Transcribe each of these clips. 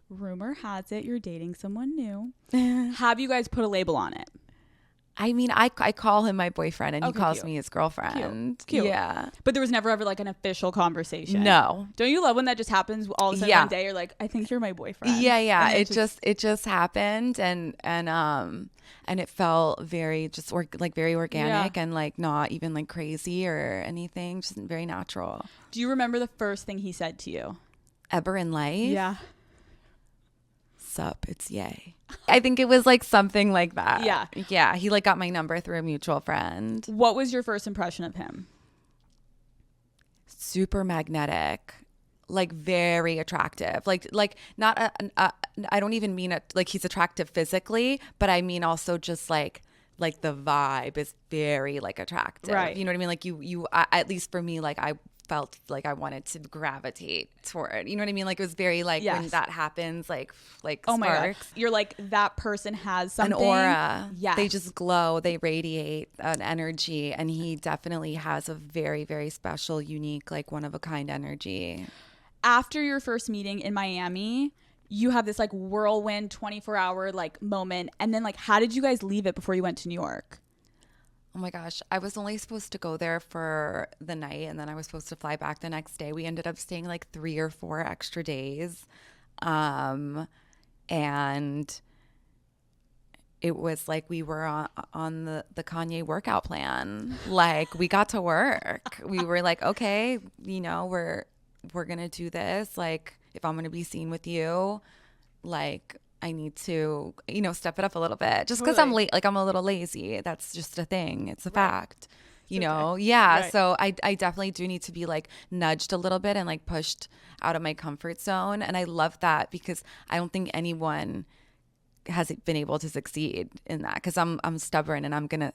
rumor has it you're dating someone new. Have you guys put a label on it? I mean, I call him my boyfriend and he calls cute. me his girlfriend. Cute. Yeah. But there was never ever like an official conversation. No. Don't you love when that just happens all of a sudden one day you're like, I think you're my boyfriend? Yeah. It just happened and it felt very just very organic and like not even like crazy or anything, just very natural. Do you remember the first thing he said to you? Ever in life? Yeah. Sup, it's yay. I think it was like something like that. Yeah. He like got my number through a mutual friend. What was your first impression of him? Super magnetic, like very attractive, like not I don't even mean it like he's attractive physically, but I mean also just like the vibe is very like attractive, right? You know what I mean? Like you at least for me, like I felt like I wanted to gravitate toward, you know what I mean? Like it was very like when that happens, like oh sparks. My God. You're like, that person has something, an aura. Yeah, they just glow, they radiate an energy, and he definitely has a very, very special, unique, like one of a kind energy. After your first meeting in Miami, you have this like whirlwind 24-hour like moment, and then like how did you guys leave it before you went to New York? Oh my gosh, I was only supposed to go there for the night and then I was supposed to fly back the next day. We ended up staying like 3 or 4 extra days. And it was like we were on the Kanye workout plan. Like we got to work. We were like, okay, you know, we're going to do this. Like if I'm going to be seen with you, like I need to, you know, step it up a little bit just because I'm late. Like I'm a little lazy. That's just a thing. It's a fact, you know? Okay. Yeah. Right. So I definitely do need to be like nudged a little bit and like pushed out of my comfort zone. And I love that because I don't think anyone has been able to succeed in that because I'm stubborn and I'm gonna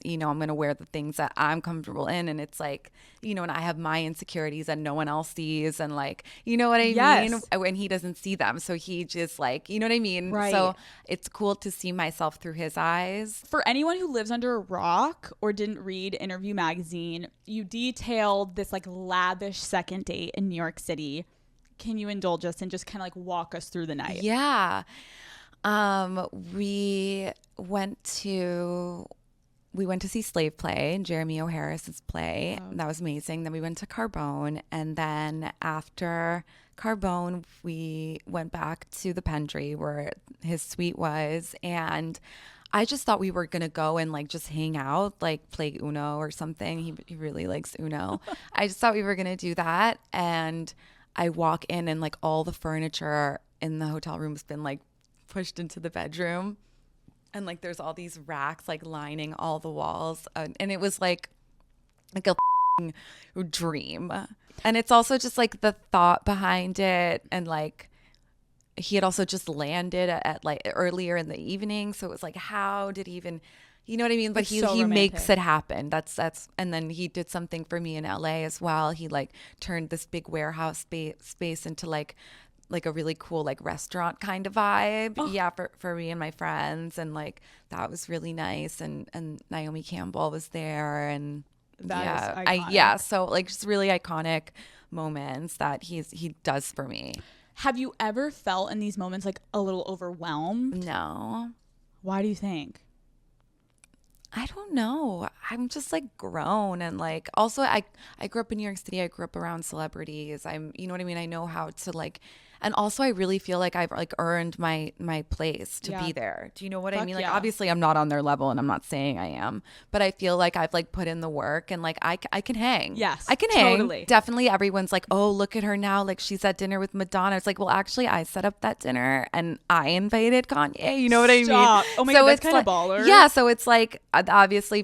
wear the things that I'm comfortable in, and it's like, you know, and I have my insecurities that no one else sees, and like, you know what I mean, and he doesn't see them, so he just like, you know what I mean, right? So it's cool to see myself through his eyes. For anyone who lives under a rock or didn't read Interview magazine, you detailed this like lavish second date in New York City. Can you indulge us and just kind of like walk us through the night? Yeah. We went to see Slave Play, Jeremy O'Harris's play. Oh. That was amazing. Then we went to Carbone, and then after Carbone, we went back to the Pendry where his suite was, and I just thought we were gonna go and like just hang out, like play Uno or something. He really likes Uno. I just thought we were gonna do that, and I walk in and like all the furniture in the hotel room has been like pushed into the bedroom, and like there's all these racks like lining all the walls, and it was like a dream. And it's also just like the thought behind it, and like he had also just landed at like earlier in the evening, so it was like, how did he even, you know what I mean? But he makes it happen. That's and then he did something for me in LA as well. He like turned this big warehouse space into like a really cool like restaurant kind of vibe. Oh. Yeah, for me and my friends, and like that was really nice, and Naomi Campbell was there, and that is so like just really iconic moments that he does for me. Have you ever felt in these moments like a little overwhelmed? No. Why do you think? I don't know. I'm just like grown, and like also I grew up in New York City. I grew up around celebrities. You know what I mean? I know how to like, and also I really feel like I've like earned my place to be there. Do you know what I mean? Like obviously I'm not on their level, and I'm not saying I am, but I feel like I've like put in the work, and like I can hang. Yes, I can hang. Definitely everyone's like, oh, look at her now. Like she's at dinner with Madonna. It's like, well, actually I set up that dinner and I invited Kanye. You know what I mean? Oh my God, that's kind of baller. Yeah. So it's like, obviously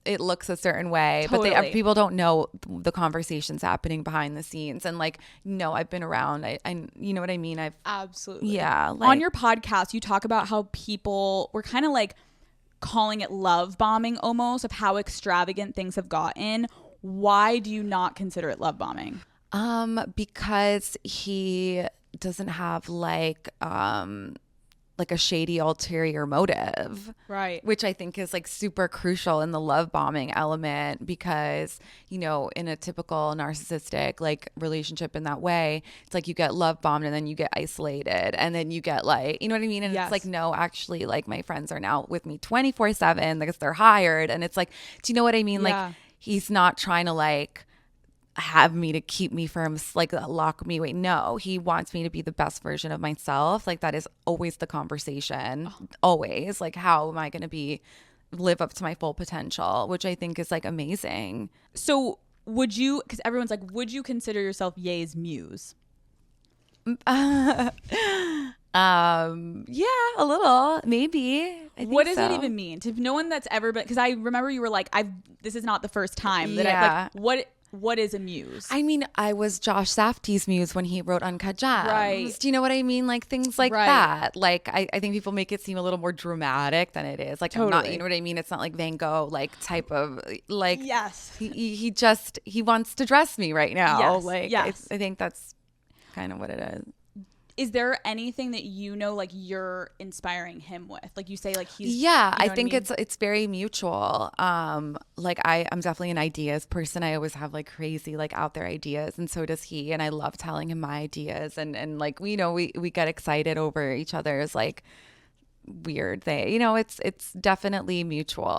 it looks a certain way, but people don't know the conversations happening behind the scenes, and like, no, I've been around. I you know what I mean? I've absolutely. Yeah. Like, on your podcast, you talk about how people were kind of like calling it love bombing almost, of how extravagant things have gotten. Why do you not consider it love bombing? Because he doesn't have like like a shady ulterior motive. Right. Which I think is like super crucial in the love bombing element, because, you know, in a typical narcissistic like relationship in that way, it's like you get love bombed and then you get isolated and then you get like, you know what I mean? And Yes. it's like, no, actually, like my friends are now with me 24/7 because they're hired. And it's like, do you know what I mean? Yeah. Like he's not trying to like have me to keep me from like lock me away. No, he wants me to be the best version of myself. Like that is always the conversation. Always. Like, how am I going to be live up to my full potential, which I think is like amazing. So would you, because everyone's like, would you consider yourself Ye's muse? Yeah, a little, maybe. I think What does so. that even mean to no one that's ever been? Because I remember you were like, this is not the first time that I Yeah. like, what is a muse? I mean, I was Josh Safdie's muse when he wrote Uncut Gems. Right. Do you know what I mean? Like things like Right. that. Like I think people make it seem a little more dramatic than it is. Like I'm not, Totally. you know what I mean? It's not like Van Gogh like type of like Yes. he wants to dress me right now. Yes. Like Yes. I think that's kind of what it is. Is there anything that you know like you're inspiring him with? Like you say like he's Yeah, you know I what think mean? it's very mutual. Like I'm definitely an ideas person. I always have like crazy like out there ideas, and so does he. And I love telling him my ideas, and like we get excited over each other's like weird thing. You know, it's definitely mutual.